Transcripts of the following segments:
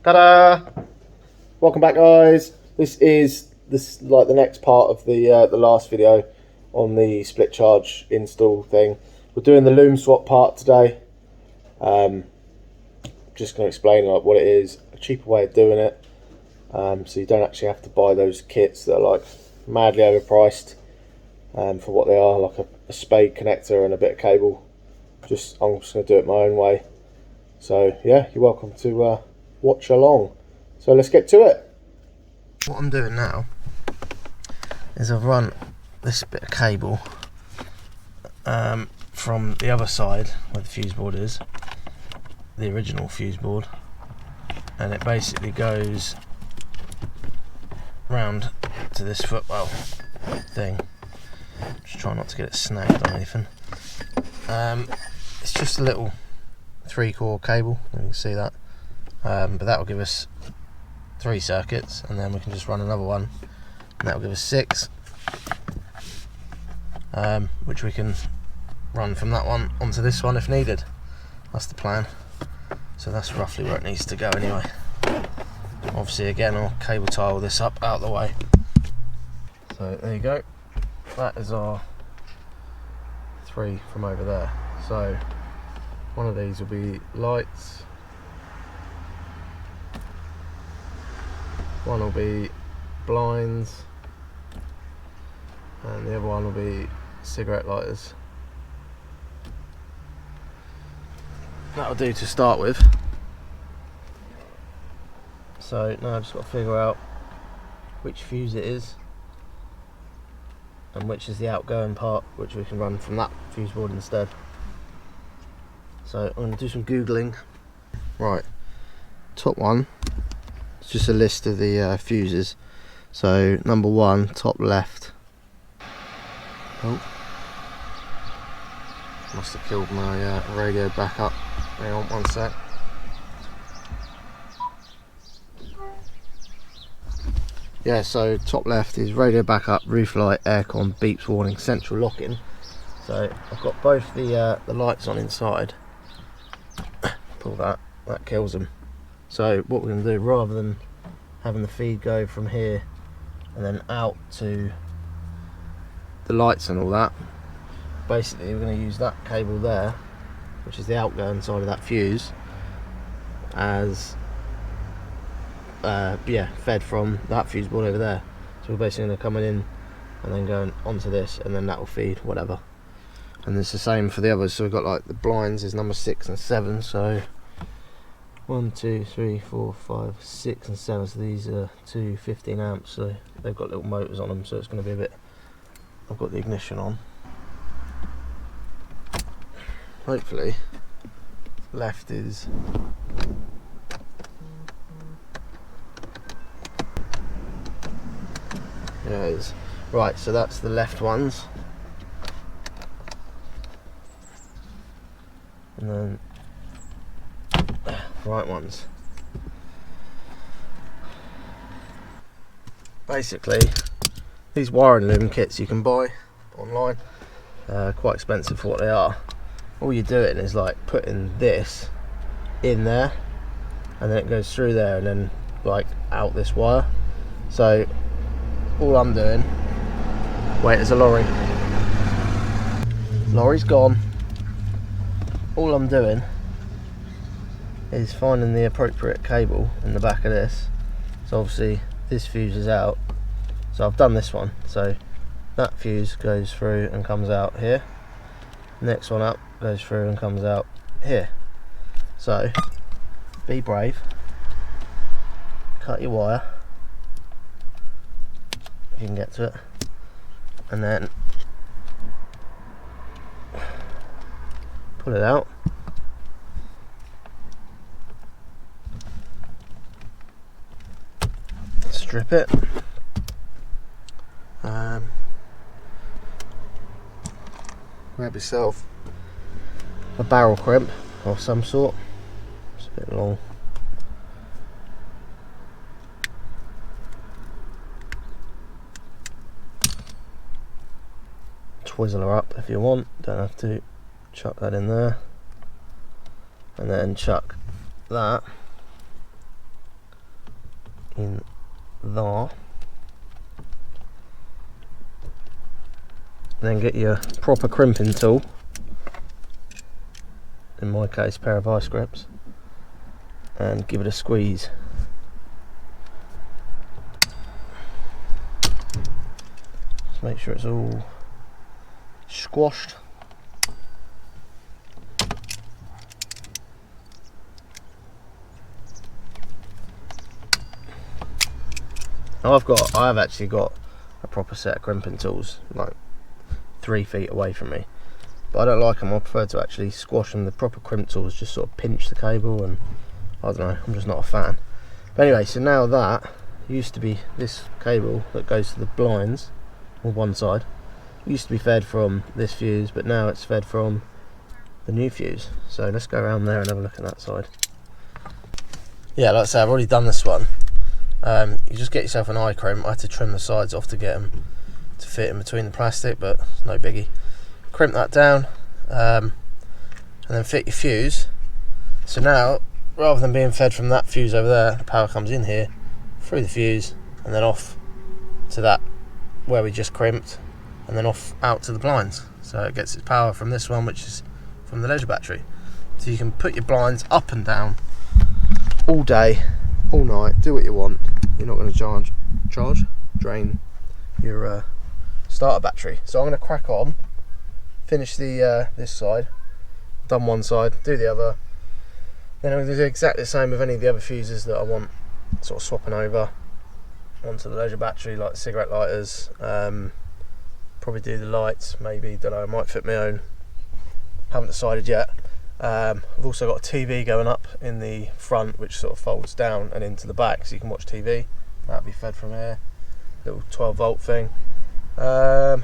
Ta-da! Welcome back, guys. This is like the next part of the last video on the split charge install thing. We're doing the loom swap part today. Just going to explain like what it is, a cheaper way of doing it, so you don't actually have to buy those kits that are like madly overpriced for what they are, like a spade connector and a bit of cable. I'm just going to do it my own way. So yeah, you're welcome to watch along. So let's get to it. What I'm doing now is I've run this bit of cable from the other side where the fuse board is, the original fuse board, and it basically goes round to this footwell thing. Just try not to get it snagged on anything. It's just a little 3-core cable, you can see that, but that will give us 3 circuits, and then we can just run another one, and that will give us 6, which we can run from that one onto this one if needed. That's the plan. So that's roughly where it needs to go anyway. Obviously again I'll cable tie all this up out of the way. So there you go, that is our 3 from over there. So one of these will be lights, one will be blinds, and the other one will be cigarette lighters. That'll do to start with. So now I've just got to figure out which fuse it is and which is the outgoing part, which we can run from that fuse board instead. So I'm going to do some googling. Right, top one, it's just a list of the fuses. So number 1, top left. Oh, must have killed my radio backup. Hang on one sec. Yeah, so top left is radio backup, roof light, aircon, beeps warning, central locking. So I've got both the lights on inside. Pull that kills them. So what we're going to do, rather than having the feed go from here and then out to the lights and all that, basically we're going to use that cable there, which is the outgoing side of that fuse, as fed from that fuse board over there. So we're basically going to come in and then go onto this, and then that will feed whatever. And it's the same for the others. So we've got like the blinds is number 6 and 7. So 1, 2, 3, 4, 5, 6 and 7. So these are 2 15 amps. So they've got little motors on them. So it's going to be a bit. I've got the ignition on. Hopefully, left is. Yeah, it is. Right, so that's the left ones. And then right ones. Basically, these wiring loom kits you can buy online, quite expensive for what they are. All you're doing is like putting this in there, and then it goes through there and then like out this wire. So all I'm doing, wait, there's a lorry. Lorry's gone. All I'm doing is finding the appropriate cable in the back of this. So obviously this fuse is out, so I've done this one. So that fuse goes through and comes out here. Next one up goes through and comes out here. So be brave, cut your wire if you can get to it, and then pull it out. Strip it. Grab yourself a barrel crimp of some sort. It's a bit long. Twizzle her up if you want, don't have to. Chuck that in there, and then chuck that in there. Then get your proper crimping tool, in my case a pair of ice grips, and give it a squeeze. Just make sure it's all squashed. I have actually got a proper set of crimping tools, like 3 feet away from me, but I don't like them. I prefer to actually squash them. The proper crimp tools just sort of pinch the cable, and I don't know, I'm just not a fan. But anyway, so now that used to be this cable that goes to the blinds on one side, used to be fed from this fuse, but now it's fed from the new fuse. So let's go around there and have a look at that side. Yeah, like I say, I've already done this one. You just get yourself an eye crimp. I had to trim the sides off to get them to fit in between the plastic, but no biggie. Crimp that down, and then fit your fuse. So now, rather than being fed from that fuse over there, the power comes in here, through the fuse, and then off to that where we just crimped, and then off out to the blinds. So it gets its power from this one, which is from the leisure battery. So you can put your blinds up and down all day, all night, do what you want. You're not going to drain your starter battery. So I'm going to crack on, finish the this side, done one side, do the other. Then I'm going to do exactly the same with any of the other fuses that I want sort of swapping over onto the leisure battery, like the cigarette lighters. Probably do the lights, maybe, don't know, I might fit my own, haven't decided yet. I've also got a TV going up in the front, which sort of folds down and into the back, so you can watch TV. That'll be fed from here, little 12 volt thing. Yeah,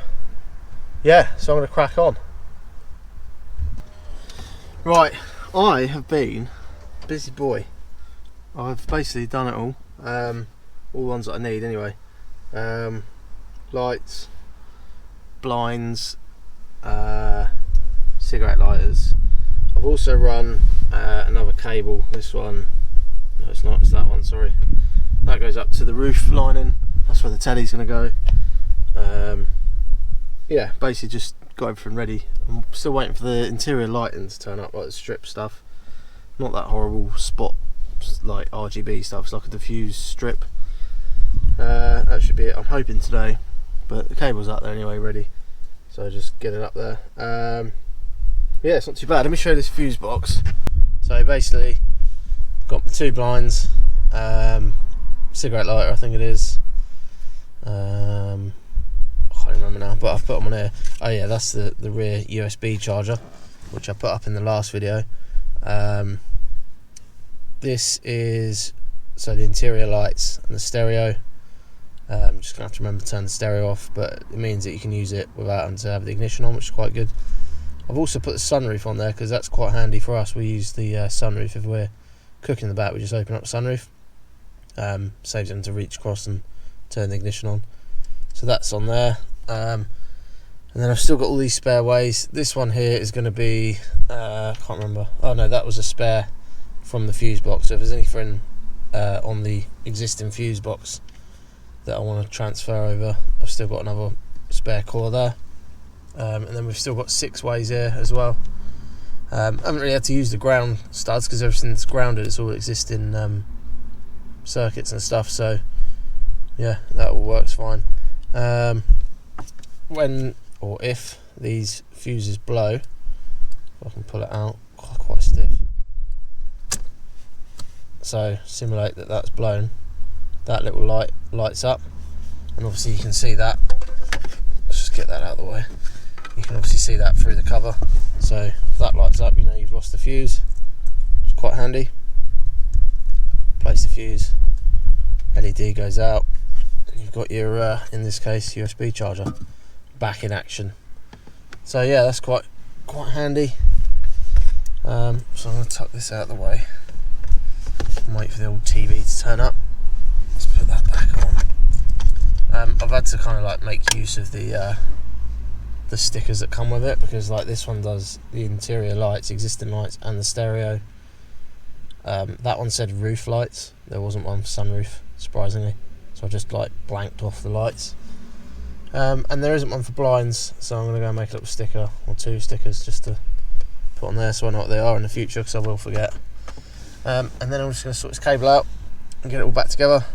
so I'm going to crack on. Right, I have been a busy boy. I've basically done it all the ones that I need anyway. Lights, blinds, cigarette lighters. I've also run another cable, this one, no it's not, it's that one, sorry. That goes up to the roof lining, that's where the telly's going to go. Yeah, basically just got everything ready. I'm still waiting for the interior lighting to turn up, like the strip stuff. Not that horrible spot, like RGB stuff, it's like a diffuse strip. That should be it, I'm hoping today, but the cable's out there anyway, ready. So just get it up there. Yeah, it's not too bad. Let me show you this fuse box. So basically, got the 2 blinds, cigarette lighter I think it is. I can't remember now, but I've put them on here. Oh yeah, that's the rear USB charger, which I put up in the last video. This is so the interior lights and the stereo. I'm just gonna have to remember to turn the stereo off, but it means that you can use it without having to have the ignition on, which is quite good. I've also put the sunroof on there because that's quite handy for us. We use the sunroof if we're cooking in the back. We just open up the sunroof. Saves them to reach across and turn the ignition on. So that's on there. And then I've still got all these spare ways. This one here is going to be, I can't remember. Oh no, that was a spare from the fuse box. So if there's anything on the existing fuse box that I want to transfer over, I've still got another spare core there. And then we've still got 6 ways here as well. Haven't really had to use the ground studs because everything's grounded. It's all existing circuits and stuff. So yeah, that all works fine. When or if these fuses blow, if I can pull it out, quite stiff. So simulate that that's blown. That little light lights up, and obviously you can see that. Let's just get that out of the way. You can obviously see that through the cover. So if that lights up, you know you've lost the fuse. It's quite handy. Place the fuse, LED goes out, and you've got your, in this case, USB charger back in action. So yeah, that's quite handy. So I'm going to tuck this out of the way and wait for the old TV to turn up. Let's put that back on. I've had to kind of like make use of the stickers that come with it, because like this one does the interior lights, existing lights, and the stereo. That one said roof lights, there wasn't one for sunroof, surprisingly. So I just like blanked off the lights. And there isn't one for blinds, so I'm going to go make a little sticker or 2 stickers just to put on there so I know what they are in the future, because I will forget. And then I'm just going to sort this cable out and get it all back together,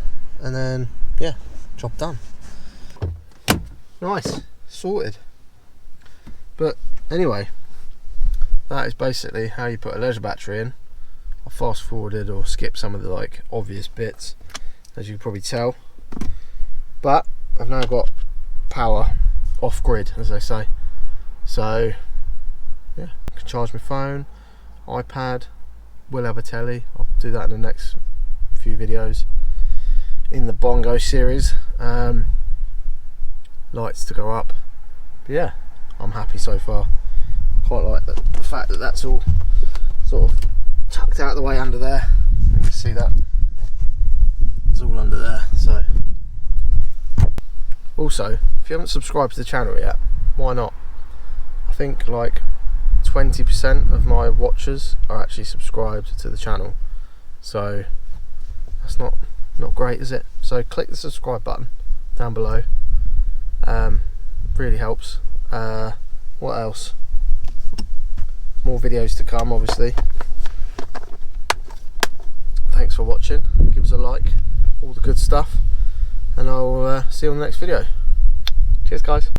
and then yeah, job done. Nice, sorted. But anyway, that is basically how you put a leisure battery in. I fast forwarded or skipped some of the like obvious bits, as you can probably tell, but I've now got power off grid, as they say. So yeah, I can charge my phone, iPad, will have a telly. I'll do that in the next few videos in the Bongo series. Lights to go up, but yeah, I'm happy so far. Quite like the fact that that's all sort of tucked out of the way under there. You can see that it's all under there. So also, if you haven't subscribed to the channel yet, why not? I think like 20% of my watchers are actually subscribed to the channel, so that's not great, is it? So click the subscribe button down below. Really helps. What else? More videos to come, obviously. Thanks for watching. Give us a like, all the good stuff, and I'll see you on the next video. Cheers, guys.